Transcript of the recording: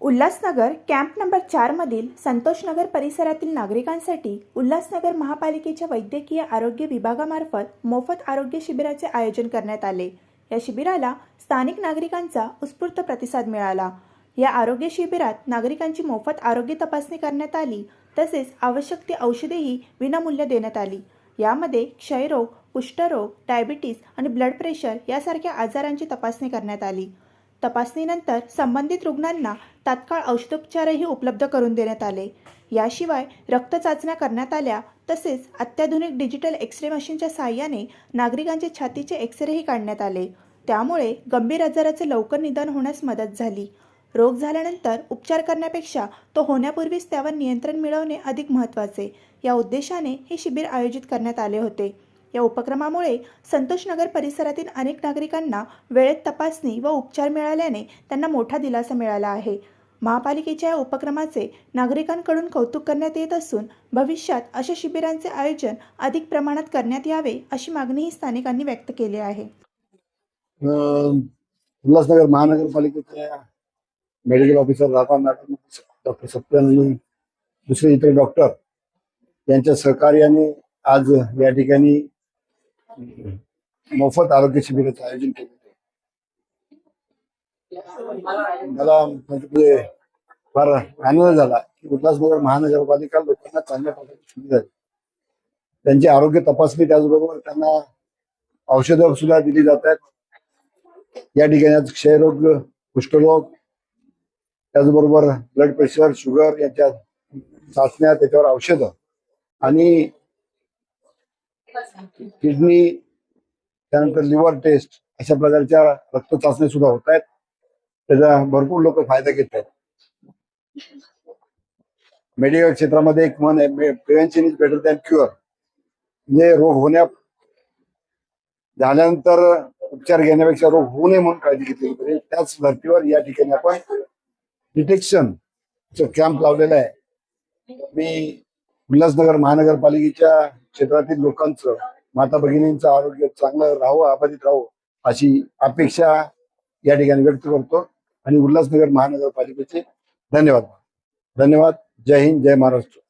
Ulhasnagar camp number 4 मधील संतोषनगर परिसरातील नागरिकांसाठी उल्हासनगर महापालिकेच्या वैद्यकीय आरोग्य विभागामार्फत मोफत आरोग्य शिबिराचे आयोजन करण्यात आले। या शिबिराला स्थानिक नागरिकांचा उत्स्फूर्त प्रतिसाद मिळाला। या आरोग्य शिबिरात नागरिकांची मोफत आरोग्य तपासणी करण्यात आली, तसेच आवश्यक ती औषधेही विनामूल्य देण्यात आली। यामध्ये क्षयरोग, कुष्ठरोग, डायबिटीज आणि ब्लड प्रेशर यासारख्या आजारांची तपासणी करण्यात आली। तपासणीनंतर संबंधित रुग्णांना तात्काळ औषधोपचारही उपलब्ध करून देण्यात आले। याशिवाय रक्त चाचण्या करण्यात आल्या, तसेच अत्याधुनिक डिजिटल एक्स-रे मशीनच्या साहाय्याने नागरिकांचे छातीचे एक्स-रेही काढण्यात आले। त्यामुळे गंभीर आजाराचे लवकर निदान होण्यास मदत झाली। रोग झाल्यानंतर उपचार करण्यापेक्षा तो होण्यापूर्वीच त्यावर नियंत्रण मिळवणे अधिक महत्त्वाचे, या उद्देशाने हे शिबिर आयोजित करण्यात आले होते। या उपक्रमामुळे संतोषनगर परिसरातील अनेक नागरिकांना वेळेत तपासणी व उपचार मिळाल्याने त्यांना मोठा दिलासा मिळाला आहे। महापालिकेच्या या उपक्रमाचे नागरिकांकडून कौतुक करण्यात येत असून भविष्यात अशा शिबिरांचे आयोजन अधिक प्रमाणात करण्यात यावे अशी मागणीही स्थानिकांनी व्यक्त केली आहे। उल्हासनगर महानगरपालिकेच्या medical officer Radha madam, doctor Satyan आणि दुसरे इतर डॉक्टर यांच्या सहकार्याने आज या ठिकाणी मोफत आरोग्य शिबिराचं आयोजन केले। मला म्हणजे फार आनंद झाला की उल्हासनगर महानगरपालिका लोकांना चांगल्या प्रकारची सुविधा आहे। त्यांची आरोग्य तपासणी, त्याचबरोबर त्यांना औषधं सुद्धा दिली जात आहेत। या ठिकाणी आज क्षयरोग, कुष्ठरोग, त्याचबरोबर ब्लड प्रेशर, शुगर याच्या चाचण्या, त्याच्यावर औषधं आणि किडनी, त्यानंतर लिव्हर टेस्ट अशा प्रकारच्या रक्त चाचण्या सुद्धा होत आहेत। त्याचा भरपूर लोक फायदा घेत आहेत। मेडिकल क्षेत्रामध्ये एक म्हण आहे, prevention is better than cure, म्हणजे रोग झाल्यानंतर उपचार घेण्यापेक्षा रोग होऊ नये म्हणून काळजी घेतली पाहिजे। त्याच धर्तीवर या ठिकाणी आपण डिटेक्शन कॅम्प लावलेला आहे। मी उल्हासनगर महानगरपालिकेच्या क्षेत्रातील लोकांचं, माता भगिनींचं आरोग्य चांगलं राहावं, अबाधित राहावं अशी अपेक्षा या ठिकाणी व्यक्त करतो आणि उल्हासनगर महानगरपालिकेचे धन्यवाद। जय हिंद, जय महाराष्ट्र।